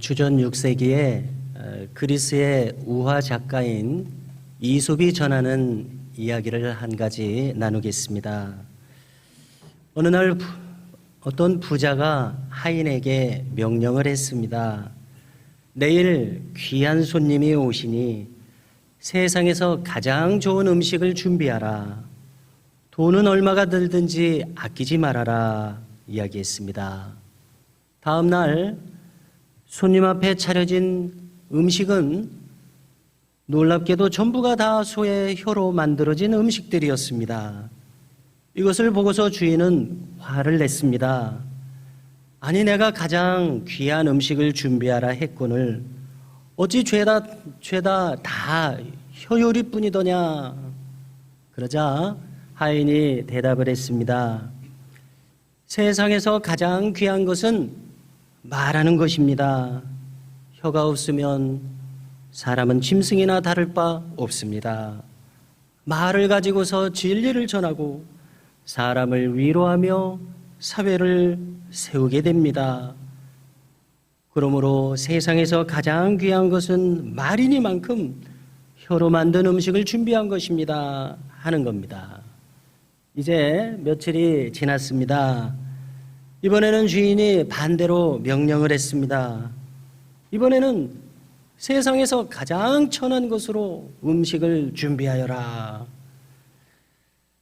주전 6세기에 그리스의 우화 작가인 이솝이 전하는 이야기를 한 가지 나누겠습니다. 어느 날 어떤 부자가 하인에게 명령을 했습니다. 내일 귀한 손님이 오시니 세상에서 가장 좋은 음식을 준비하라. 돈은 얼마가 들든지 아끼지 말아라 이야기했습니다. 다음 날 손님 앞에 차려진 음식은 놀랍게도 전부가 다 소의 혀로 만들어진 음식들이었습니다. 이것을 보고서 주인은 화를 냈습니다. 아니, 내가 가장 귀한 음식을 준비하라 했거늘 어찌 죄다 다 혀요리뿐이더냐. 그러자 하인이 대답을 했습니다. 세상에서 가장 귀한 것은 말하는 것입니다. 혀가 없으면 사람은 짐승이나 다를 바 없습니다. 말을 가지고서 진리를 전하고 사람을 위로하며 사회를 세우게 됩니다. 그러므로 세상에서 가장 귀한 것은 말이니만큼 혀로 만든 음식을 준비한 것입니다 하는 겁니다. 이제 며칠이 지났습니다. 이번에는 주인이 반대로 명령을 했습니다. 이번에는 세상에서 가장 천한 것으로 음식을 준비하여라.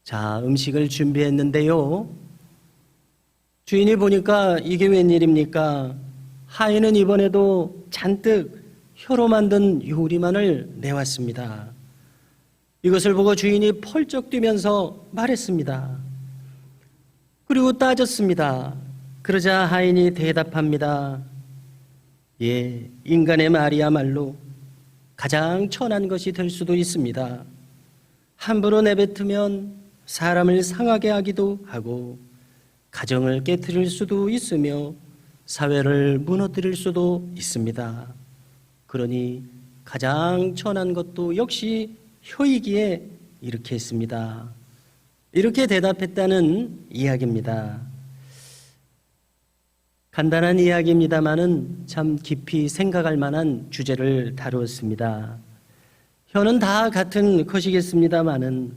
자, 음식을 준비했는데요. 주인이 보니까 이게 웬일입니까? 하인은 이번에도 잔뜩 혀로 만든 요리만을 내왔습니다. 이것을 보고 주인이 펄쩍 뛰면서 말했습니다. 그리고 따졌습니다. 그러자 하인이 대답합니다. 예, 인간의 말이야말로 가장 천한 것이 될 수도 있습니다. 함부로 내뱉으면 사람을 상하게 하기도 하고 가정을 깨트릴 수도 있으며 사회를 무너뜨릴 수도 있습니다. 그러니 가장 천한 것도 역시 혀이기에 이렇게 했습니다. 이렇게 대답했다는 이야기입니다. 간단한 이야기입니다만은 참 깊이 생각할 만한 주제를 다루었습니다. 혀는 다 같은 것이겠습니다만은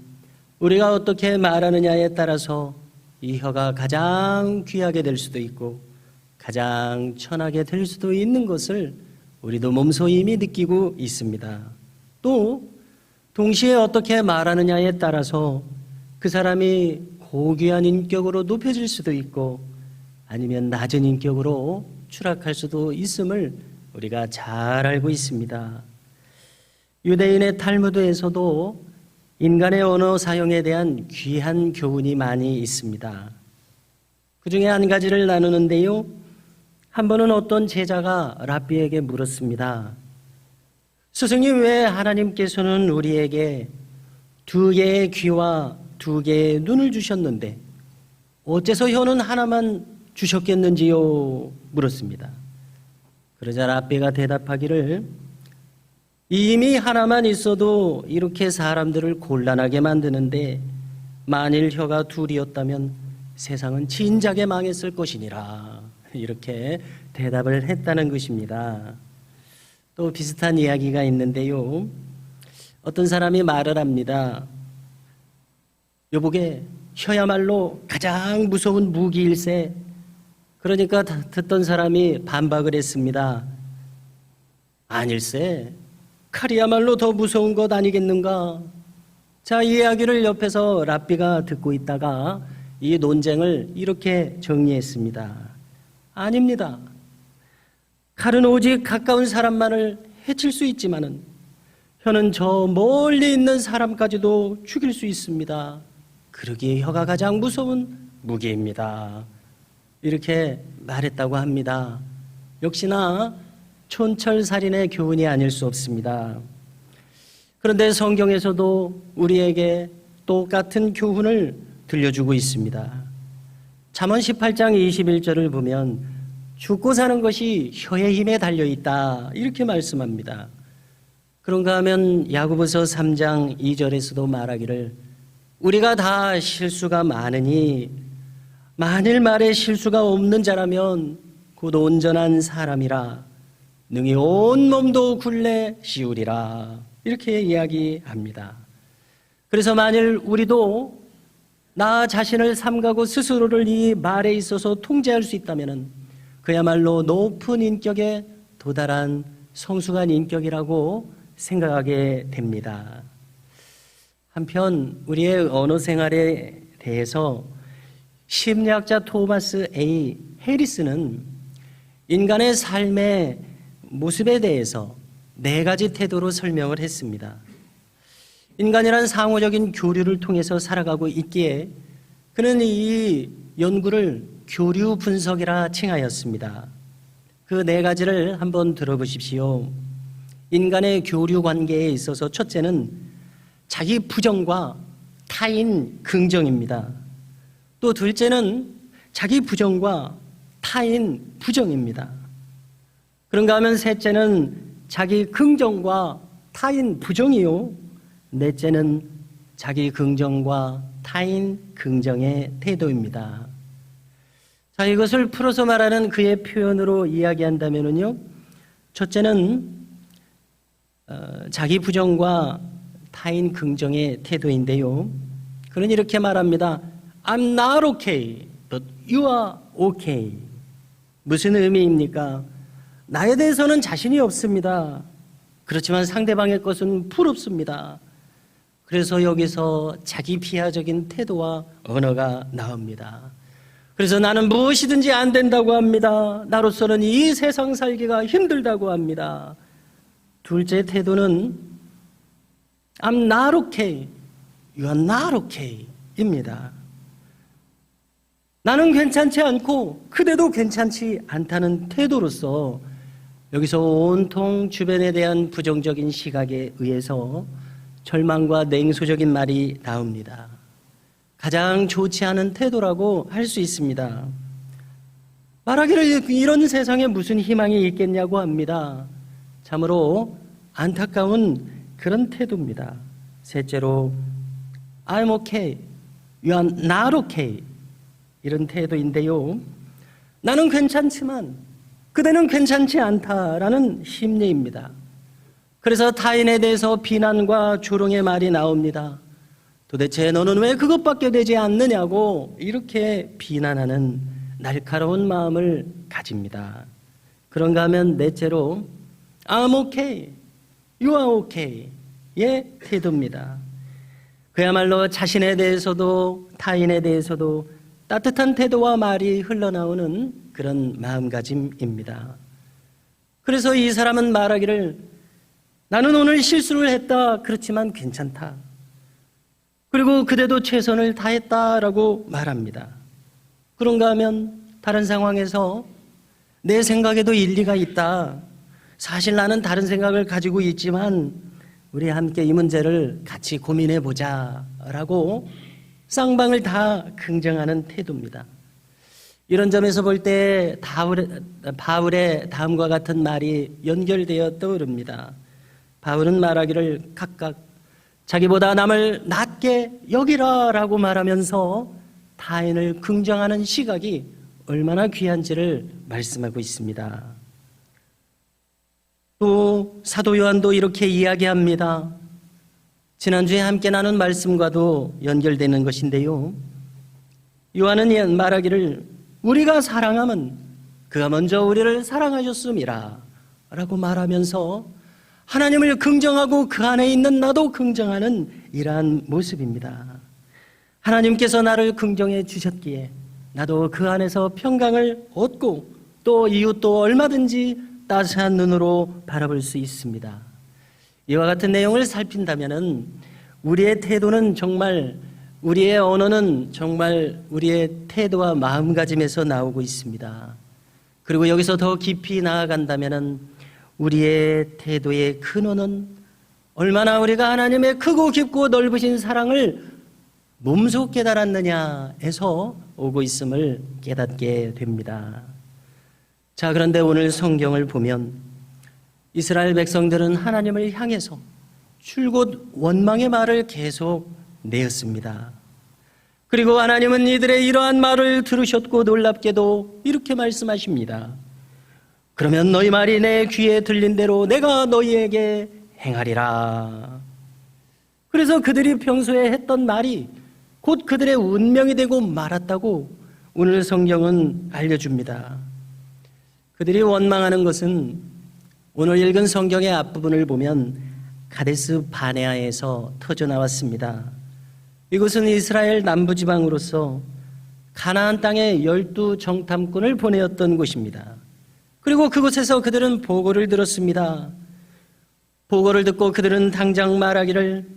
우리가 어떻게 말하느냐에 따라서 이 혀가 가장 귀하게 될 수도 있고 가장 천하게 될 수도 있는 것을 우리도 몸소 이미 느끼고 있습니다. 또 동시에 어떻게 말하느냐에 따라서 그 사람이 고귀한 인격으로 높여질 수도 있고 아니면 낮은 인격으로 추락할 수도 있음을 우리가 잘 알고 있습니다. 유대인의 탈무드에서도 인간의 언어 사용에 대한 귀한 교훈이 많이 있습니다. 그 중에 한 가지를 나누는데요. 한 번은 어떤 제자가 랍비에게 물었습니다. 스승님, 왜 하나님께서는 우리에게 2개의 귀와 2개의 눈을 주셨는데 어째서 혀는 하나만 주셨겠는지요? 물었습니다. 그러자 랍비가 대답하기를 이미 하나만 있어도 이렇게 사람들을 곤란하게 만드는데 만일 혀가 2이었다면 세상은 진작에 망했을 것이니라. 이렇게 대답을 했다는 것입니다. 또 비슷한 이야기가 있는데요. 어떤 사람이 말을 합니다. 여보게, 혀야말로 가장 무서운 무기일세. 그러니까 듣던 사람이 반박을 했습니다. 아닐세. 칼이야말로 더 무서운 것 아니겠는가? 자, 이 이야기를 옆에서 랍비가 듣고 있다가 이 논쟁을 이렇게 정리했습니다. 아닙니다. 칼은 오직 가까운 사람만을 해칠 수 있지만은 혀는 저 멀리 있는 사람까지도 죽일 수 있습니다. 그러기에 혀가 가장 무서운 무기입니다. 이렇게 말했다고 합니다. 역시나 촌철살인의 교훈이 아닐 수 없습니다. 그런데 성경에서도 우리에게 똑같은 교훈을 들려주고 있습니다. 잠언 18장 21절을 보면 죽고 사는 것이 혀의 힘에 달려있다 이렇게 말씀합니다. 그런가 하면 야고보서 3장 2절에서도 말하기를 우리가 다 실수가 많으니 만일 말에 실수가 없는 자라면 곧 온전한 사람이라 능히 온 몸도 굴레 씌우리라. 이렇게 이야기합니다. 그래서 만일 우리도 나 자신을 삼가고 스스로를 이 말에 있어서 통제할 수 있다면 그야말로 높은 인격에 도달한 성숙한 인격이라고 생각하게 됩니다. 한편 우리의 언어 생활에 대해서 심리학자 토마스 A. 해리스는 인간의 삶의 모습에 대해서 4가지 태도로 설명을 했습니다. 인간이란 상호적인 교류를 통해서 살아가고 있기에 그는 이 연구를 교류 분석이라 칭하였습니다. 그 4가지를 한번 들어보십시오. 인간의 교류 관계에 있어서 첫째는 자기 부정과 타인 긍정입니다. 또 둘째는 자기 부정과 타인 부정입니다. 그런가 하면 셋째는 자기 긍정과 타인 부정이요. 넷째는 자기 긍정과 타인 긍정의 태도입니다. 자, 이것을 풀어서 말하는 그의 표현으로 이야기한다면요. 첫째는 자기 부정과 타인 긍정의 태도인데요. 그는 이렇게 말합니다. I'm not okay, but you are okay. 무슨 의미입니까? 나에 대해서는 자신이 없습니다. 그렇지만 상대방의 것은 부럽습니다. 그래서 여기서 자기 비하적인 태도와 언어가 나옵니다. 그래서 나는 무엇이든지 안 된다고 합니다. 나로서는 이 세상 살기가 힘들다고 합니다. 둘째 태도는 I'm not okay, you are not okay 입니다. 나는 괜찮지 않고 그대도 괜찮지 않다는 태도로서 여기서 온통 주변에 대한 부정적인 시각에 의해서 절망과 냉소적인 말이 나옵니다. 가장 좋지 않은 태도라고 할 수 있습니다. 말하기를 이런 세상에 무슨 희망이 있겠냐고 합니다. 참으로 안타까운 그런 태도입니다. 셋째로 I'm okay, you are not okay 이런 태도인데요. 나는 괜찮지만 그대는 괜찮지 않다라는 심리입니다. 그래서 타인에 대해서 비난과 조롱의 말이 나옵니다. 도대체 너는 왜 그것밖에 되지 않느냐고 이렇게 비난하는 날카로운 마음을 가집니다. 그런가 하면 넷째로 I'm okay, you are okay 의 태도입니다. 그야말로 자신에 대해서도 타인에 대해서도 따뜻한 태도와 말이 흘러나오는 그런 마음가짐입니다. 그래서 이 사람은 말하기를 나는 오늘 실수를 했다. 그렇지만 괜찮다. 그리고 그대도 최선을 다했다라고 말합니다. 그런가 하면 다른 상황에서 내 생각에도 일리가 있다. 사실 나는 다른 생각을 가지고 있지만 우리 함께 이 문제를 같이 고민해 보자라고 쌍방을 다 긍정하는 태도입니다. 이런 점에서 볼 때 바울의 다음과 같은 말이 연결되어 떠오릅니다. 바울은 말하기를 각각 자기보다 남을 낮게 여기라라고 말하면서 타인을 긍정하는 시각이 얼마나 귀한지를 말씀하고 있습니다. 또 사도 요한도 이렇게 이야기합니다. 지난주에 함께 나눈 말씀과도 연결되는 것인데요. 요한은 말하기를 우리가 사랑하면 그가 먼저 우리를 사랑하셨음이라 라고 말하면서 하나님을 긍정하고 그 안에 있는 나도 긍정하는 이러한 모습입니다. 하나님께서 나를 긍정해 주셨기에 나도 그 안에서 평강을 얻고 또 이웃도 얼마든지 따스한 눈으로 바라볼 수 있습니다. 이와 같은 내용을 살핀다면 우리의 태도는 정말 우리의 언어는 정말 우리의 태도와 마음가짐에서 나오고 있습니다. 그리고 여기서 더 깊이 나아간다면 우리의 태도의 근원은 얼마나 우리가 하나님의 크고 깊고 넓으신 사랑을 몸소 깨달았느냐에서 오고 있음을 깨닫게 됩니다. 자, 그런데 오늘 성경을 보면 이스라엘 백성들은 하나님을 향해서 줄곧 원망의 말을 계속 내었습니다. 그리고 하나님은 이들의 이러한 말을 들으셨고 놀랍게도 이렇게 말씀하십니다. 그러면 너희 말이 내 귀에 들린 대로 내가 너희에게 행하리라. 그래서 그들이 평소에 했던 말이 곧 그들의 운명이 되고 말았다고 오늘 성경은 알려줍니다. 그들이 원망하는 것은 오늘 읽은 성경의 앞부분을 보면 가데스 바네아에서 터져 나왔습니다. 이곳은 이스라엘 남부지방으로서 가나안 땅에 12정탐꾼을 보내었던 곳입니다. 그리고 그곳에서 그들은 보고를 들었습니다. 보고를 듣고 그들은 당장 말하기를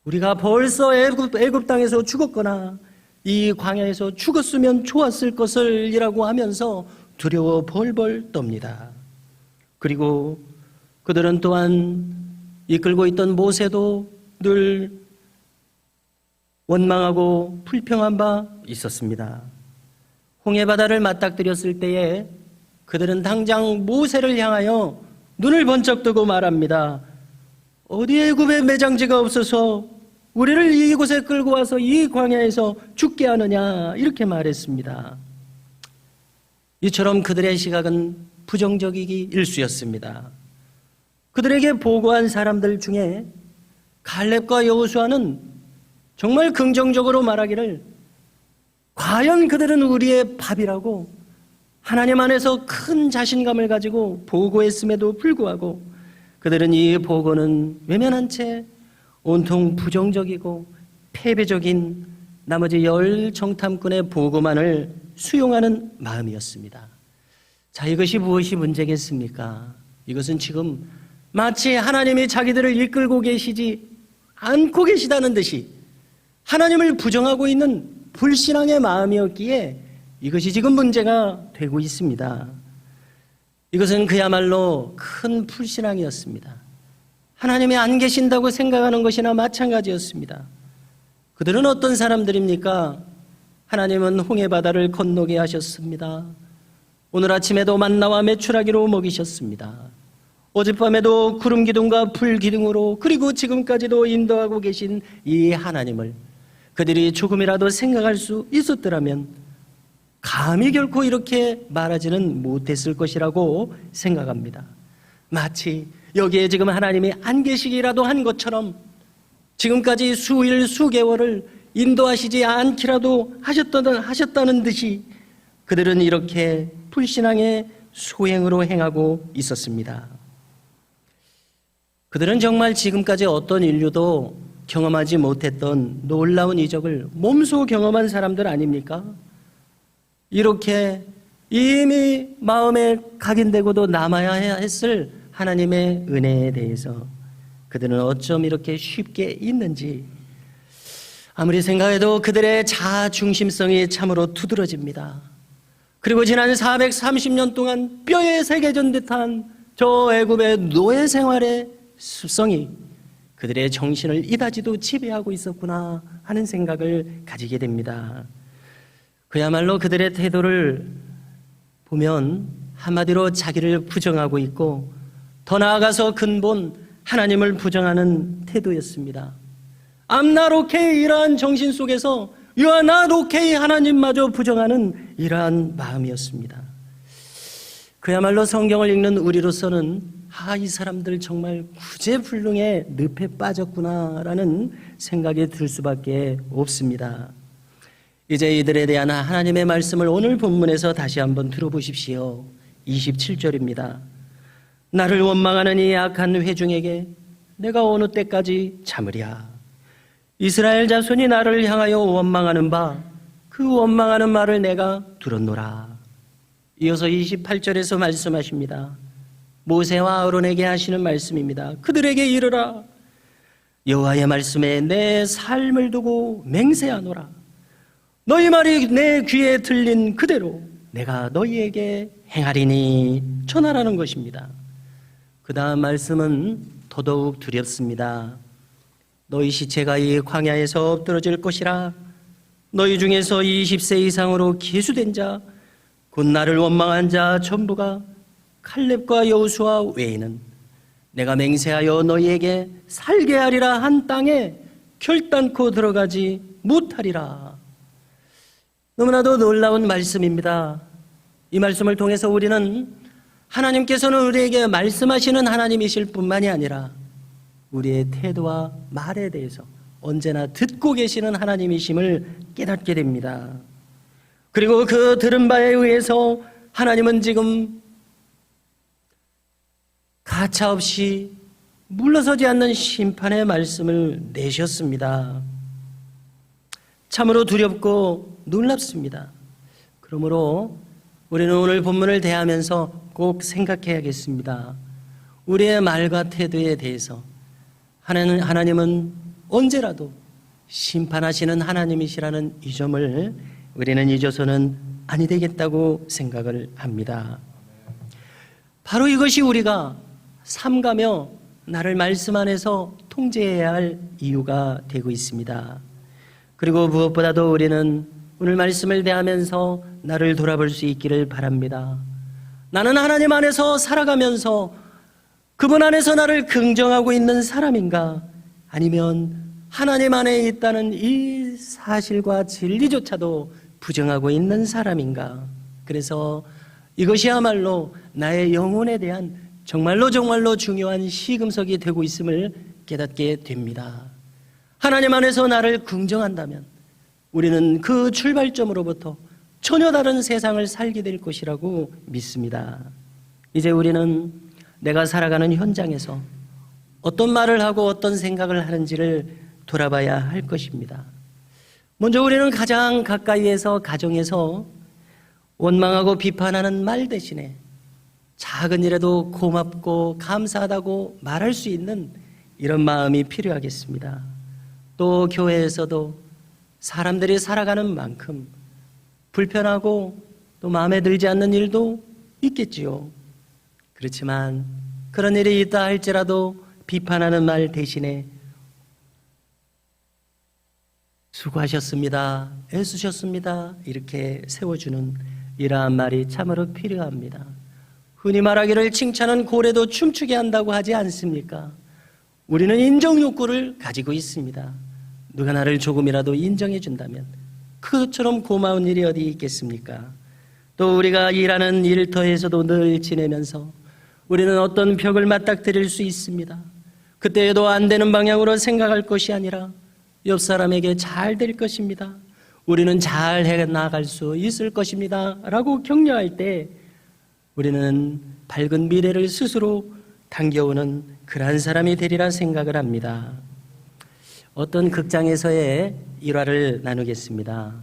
우리가 벌써 애굽 땅에서 죽었거나 이 광야에서 죽었으면 좋았을 것을 이라고 하면서 두려워 벌벌 떱니다. 그리고 그들은 또한 이끌고 있던 모세도 늘 원망하고 불평한 바 있었습니다. 홍해 바다를 맞닥뜨렸을 때에 그들은 당장 모세를 향하여 눈을 번쩍 뜨고 말합니다. 어디 애굽에 매장지가 없어서 우리를 이곳에 끌고 와서 이 광야에서 죽게 하느냐 이렇게 말했습니다. 이처럼 그들의 시각은 부정적이기 일쑤였습니다. 그들에게 보고한 사람들 중에 갈렙과 여호수아는 정말 긍정적으로 말하기를 과연 그들은 우리의 밥이라고 하나님 안에서 큰 자신감을 가지고 보고했음에도 불구하고 그들은 이 보고는 외면한 채 온통 부정적이고 패배적인 나머지 10정탐꾼의 보고만을 수용하는 마음이었습니다. 자, 이것이 무엇이 문제겠습니까? 이것은 지금 마치 하나님이 자기들을 이끌고 계시지 않고 계시다는 듯이 하나님을 부정하고 있는 불신앙의 마음이었기에 이것이 지금 문제가 되고 있습니다. 이것은 그야말로 큰 불신앙이었습니다. 하나님이 안 계신다고 생각하는 것이나 마찬가지였습니다. 그들은 어떤 사람들입니까? 하나님은 홍해바다를 건너게 하셨습니다. 오늘 아침에도 만나와 메추라기로 먹이셨습니다. 어젯밤에도 구름 기둥과 불 기둥으로 그리고 지금까지도 인도하고 계신 이 하나님을 그들이 조금이라도 생각할 수 있었더라면 감히 결코 이렇게 말하지는 못했을 것이라고 생각합니다. 마치 여기에 지금 하나님이 안 계시기라도 한 것처럼 지금까지 수일 수개월을 인도하시지 않기라도 하셨다는 듯이 그들은 이렇게 불신앙의 소행으로 행하고 있었습니다. 그들은 정말 지금까지 어떤 인류도 경험하지 못했던 놀라운 이적을 몸소 경험한 사람들 아닙니까? 이렇게 이미 마음에 각인되고도 남아야 했을 하나님의 은혜에 대해서 그들은 어쩜 이렇게 쉽게 잊는지 아무리 생각해도 그들의 자중심성이 참으로 두드러집니다. 그리고 지난 430년 동안 뼈에 새겨진 듯한 저 애굽의 노예 생활의 습성이 그들의 정신을 이다지도 지배하고 있었구나 하는 생각을 가지게 됩니다. 그야말로 그들의 태도를 보면 한마디로 자기를 부정하고 있고 더 나아가서 근본 하나님을 부정하는 태도였습니다. I'm not okay 이러한 정신 속에서 You are not okay 하나님마저 부정하는 이러한 마음이었습니다. 그야말로 성경을 읽는 우리로서는 이 사람들 정말 구제불능의 늪에 빠졌구나라는 생각이 들 수밖에 없습니다. 이제 이들에 대한 하나님의 말씀을 오늘 본문에서 다시 한번 들어보십시오. 27절입니다. 나를 원망하는 이 악한 회중에게 내가 어느 때까지 참으랴. 이스라엘 자손이 나를 향하여 원망하는 바 그 원망하는 말을 내가 들었노라. 이어서 28절에서 말씀하십니다. 모세와 아론에게 하시는 말씀입니다. 그들에게 이르라. 여호와의 말씀에 내 삶을 두고 맹세하노라. 너희 말이 내 귀에 들린 그대로 내가 너희에게 행하리니 전하라는 것입니다. 그 다음 말씀은 더더욱 두렵습니다. 너희 시체가 이 광야에서 엎드러질 것이라. 너희 중에서 20세 이상으로 기수된 자 곧 나를 원망한 자 전부가 칼렙과 여호수아 외에는 내가 맹세하여 너희에게 살게 하리라 한 땅에 결단코 들어가지 못하리라. 너무나도 놀라운 말씀입니다. 이 말씀을 통해서 우리는 하나님께서는 우리에게 말씀하시는 하나님이실 뿐만이 아니라 우리의 태도와 말에 대해서 언제나 듣고 계시는 하나님이심을 깨닫게 됩니다. 그리고 그 들은 바에 의해서 하나님은 지금 가차없이 물러서지 않는 심판의 말씀을 내셨습니다. 참으로 두렵고 놀랍습니다. 그러므로 우리는 오늘 본문을 대하면서 꼭 생각해야겠습니다. 우리의 말과 태도에 대해서 하나님은 언제라도 심판하시는 하나님이시라는 이 점을 우리는 잊어서는 아니 되겠다고 생각을 합니다. 바로 이것이 우리가 삼가며 나를 말씀 안에서 통제해야 할 이유가 되고 있습니다. 그리고 무엇보다도 우리는 오늘 말씀을 대하면서 나를 돌아볼 수 있기를 바랍니다. 나는 하나님 안에서 살아가면서 그분 안에서 나를 긍정하고 있는 사람인가? 아니면 하나님 안에 있다는 이 사실과 진리조차도 부정하고 있는 사람인가? 그래서 이것이야말로 나의 영혼에 대한 정말로 중요한 시금석이 되고 있음을 깨닫게 됩니다. 하나님 안에서 나를 긍정한다면 우리는 그 출발점으로부터 전혀 다른 세상을 살게 될 것이라고 믿습니다. 이제 우리는 내가 살아가는 현장에서 어떤 말을 하고 어떤 생각을 하는지를 돌아봐야 할 것입니다. 먼저 우리는 가장 가까이에서 가정에서 원망하고 비판하는 말 대신에 작은 일에도 고맙고 감사하다고 말할 수 있는 이런 마음이 필요하겠습니다. 또 교회에서도 사람들이 살아가는 만큼 불편하고 또 마음에 들지 않는 일도 있겠지요. 그렇지만 그런 일이 있다 할지라도 비판하는 말 대신에 수고하셨습니다, 애쓰셨습니다 이렇게 세워주는 이러한 말이 참으로 필요합니다. 흔히 말하기를 칭찬은 고래도 춤추게 한다고 하지 않습니까? 우리는 인정 욕구를 가지고 있습니다. 누가 나를 조금이라도 인정해 준다면 그것처럼 고마운 일이 어디 있겠습니까? 또 우리가 일하는 일터에서도 늘 지내면서 우리는 어떤 벽을 맞닥뜨릴 수 있습니다. 그때에도 안 되는 방향으로 생각할 것이 아니라 옆 사람에게 잘 될 것입니다, 우리는 잘 해나갈 수 있을 것입니다 라고 격려할 때 우리는 밝은 미래를 스스로 당겨오는 그러한 사람이 되리라 생각을 합니다. 어떤 극장에서의 일화를 나누겠습니다.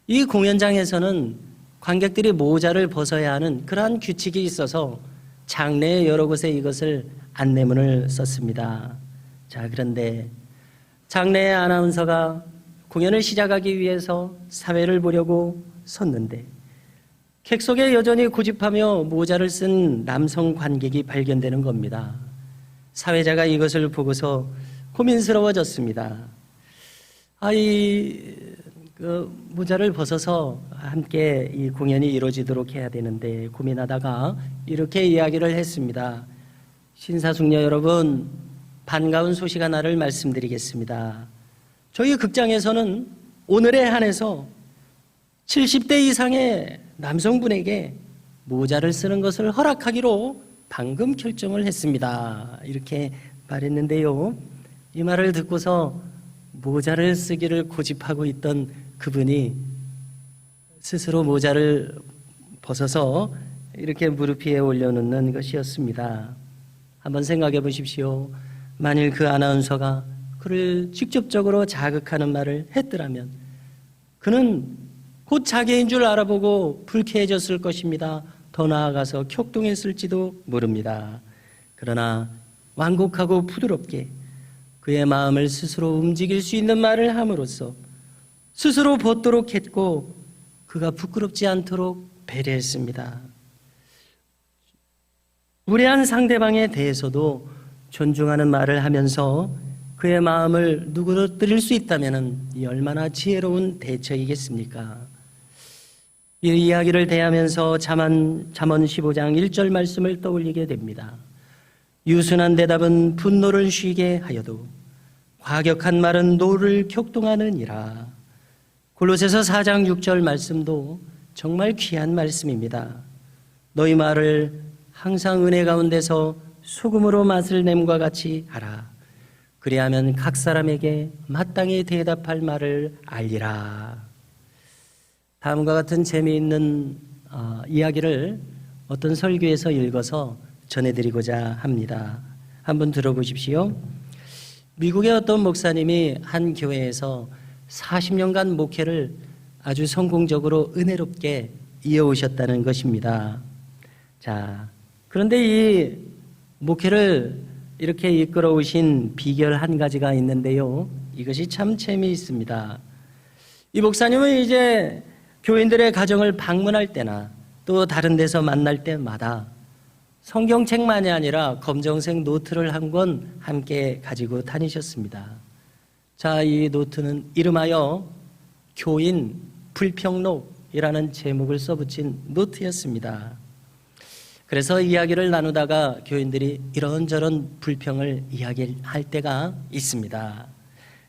이 공연장에서는 관객들이 모자를 벗어야 하는 그러한 규칙이 있어서 장내의 여러 곳에 이것을 안내문을 썼습니다. 자, 그런데 장내의 아나운서가 공연을 시작하기 위해서 사회를 보려고 섰는데 객석에 여전히 고집하며 모자를 쓴 남성 관객이 발견되는 겁니다. 사회자가 이것을 보고서 고민스러워졌습니다. 모자를 벗어서 함께 이 공연이 이루어지도록 해야 되는데 고민하다가 이렇게 이야기를 했습니다. 신사숙녀 여러분, 반가운 소식 하나를 말씀드리겠습니다. 저희 극장에서는 오늘에 한해서 70대 이상의 남성분에게 모자를 쓰는 것을 허락하기로 방금 결정을 했습니다. 이렇게 말했는데요. 이 말을 듣고서 모자를 쓰기를 고집하고 있던 그분이 스스로 모자를 벗어서 이렇게 무릎 위에 올려놓는 것이었습니다. 한번 생각해 보십시오. 만일 그 아나운서가 그를 직접적으로 자극하는 말을 했더라면 그는 곧 자기인 줄 알아보고 불쾌해졌을 것입니다. 더 나아가서 격동했을지도 모릅니다. 그러나 완곡하고 부드럽게 그의 마음을 스스로 움직일 수 있는 말을 함으로써 스스로 벗도록 했고 그가 부끄럽지 않도록 배려했습니다. 무례한 상대방에 대해서도 존중하는 말을 하면서 그의 마음을 누그러뜨릴 수 있다면 이 얼마나 지혜로운 대처이겠습니까? 이 이야기를 대하면서 잠언 15장 1절 말씀을 떠올리게 됩니다. 유순한 대답은 분노를 쉬게 하여도 과격한 말은 노를 격동하느니라. 골로새서 4장 6절 말씀도 정말 귀한 말씀입니다. 너희 말을 항상 은혜 가운데서 소금으로 맛을 냄과 같이 하라. 그리하면 각 사람에게 마땅히 대답할 말을 알리라. 다음과 같은 재미있는 이야기를 어떤 설교에서 읽어서 전해드리고자 합니다. 한번 들어보십시오. 미국의 어떤 목사님이 한 교회에서 40년간 목회를 아주 성공적으로 은혜롭게 이어오셨다는 것입니다. 자, 그런데 이 목회를 이렇게 이끌어 오신 비결 한 가지가 있는데요. 이것이 참 재미있습니다. 이 목사님은 이제 교인들의 가정을 방문할 때나 또 다른 데서 만날 때마다 성경책만이 아니라 검정색 노트를 한 권 함께 가지고 다니셨습니다. 자, 이 노트는 이름하여 교인 불평록이라는 제목을 써붙인 노트였습니다. 그래서 이야기를 나누다가 교인들이 이런저런 불평을 이야기할 때가 있습니다.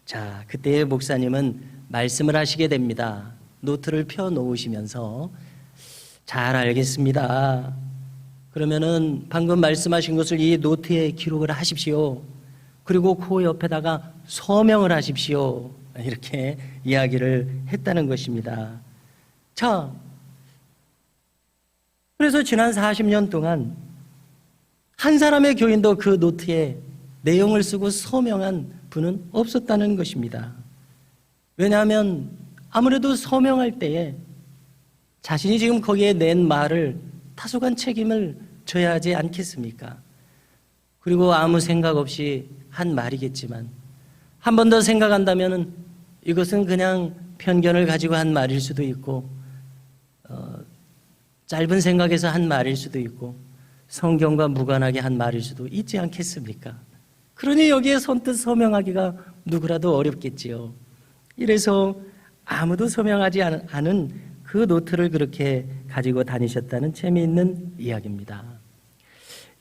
자, 그때 목사님은 말씀을 하시게 됩니다. 노트를 펴 놓으시면서 잘 알겠습니다. 그러면은 방금 말씀하신 것을 이 노트에 기록을 하십시오. 그리고 그 옆에다가 서명을 하십시오. 이렇게 이야기를 했다는 것입니다. 자, 그래서 지난 40년 동안 한 사람의 교인도 그 노트에 내용을 쓰고 서명한 분은 없었다는 것입니다. 왜냐하면 아무래도 서명할 때에 자신이 지금 거기에 낸 말을 타속한 책임을 져야 하지 않겠습니까? 그리고 아무 생각 없이 한 말이겠지만 한 번 더 생각한다면 이것은 그냥 편견을 가지고 한 말일 수도 있고 짧은 생각에서 한 말일 수도 있고 성경과 무관하게 한 말일 수도 있지 않겠습니까? 그러니 여기에 선뜻 서명하기가 누구라도 어렵겠지요. 이래서 아무도 서명하지 않은 그 노트를 그렇게 가지고 다니셨다는 재미있는 이야기입니다.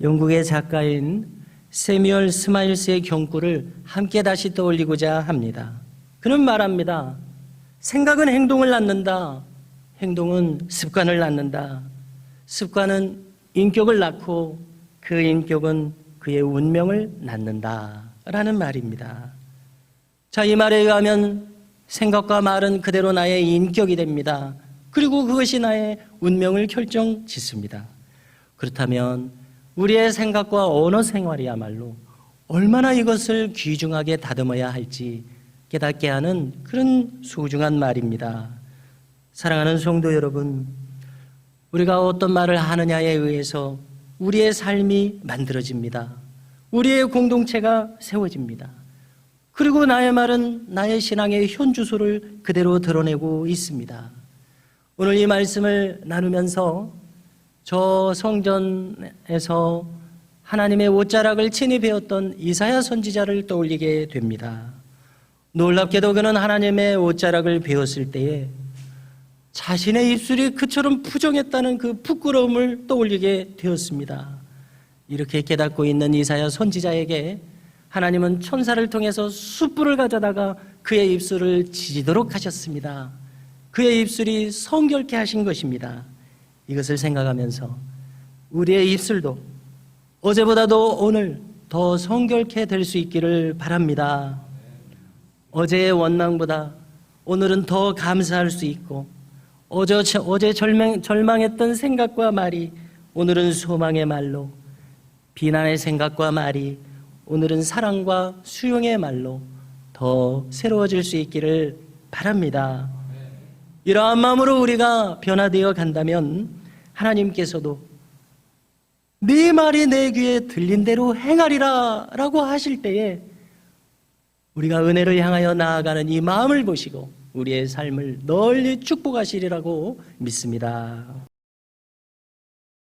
영국의 작가인 세뮤얼 스마일스의 경구를 함께 다시 떠올리고자 합니다. 그는 말합니다. 생각은 행동을 낳는다. 행동은 습관을 낳는다. 습관은 인격을 낳고 그 인격은 그의 운명을 낳는다. 라는 말입니다. 자, 이 말에 의하면 생각과 말은 그대로 나의 인격이 됩니다. 그리고 그것이 나의 운명을 결정짓습니다. 그렇다면 우리의 생각과 언어 생활이야말로 얼마나 이것을 귀중하게 다듬어야 할지 깨닫게 하는 그런 소중한 말입니다. 사랑하는 성도 여러분, 우리가 어떤 말을 하느냐에 의해서 우리의 삶이 만들어집니다. 우리의 공동체가 세워집니다. 그리고 나의 말은 나의 신앙의 현주소를 그대로 드러내고 있습니다. 오늘 이 말씀을 나누면서 저 성전에서 하나님의 옷자락을 친히 배웠던 이사야 선지자를 떠올리게 됩니다. 놀랍게도 그는 하나님의 옷자락을 배웠을 때에 자신의 입술이 그처럼 부정했다는 그 부끄러움을 떠올리게 되었습니다. 이렇게 깨닫고 있는 이사야 선지자에게 하나님은 천사를 통해서 숯불을 가져다가 그의 입술을 지지도록 하셨습니다. 그의 입술이 성결케 하신 것입니다. 이것을 생각하면서 우리의 입술도 어제보다도 오늘 더 성결케 될 수 있기를 바랍니다. 어제의 원망보다 오늘은 더 감사할 수 있고 어제 절망했던 생각과 말이 오늘은 소망의 말로, 비난의 생각과 말이 오늘은 사랑과 수용의 말로 더 새로워질 수 있기를 바랍니다. 이러한 마음으로 우리가 변화되어 간다면 하나님께서도 네 말이 내 귀에 들린 대로 행하리라 라고 하실 때에 우리가 은혜를 향하여 나아가는 이 마음을 보시고 우리의 삶을 널리 축복하시리라고 믿습니다.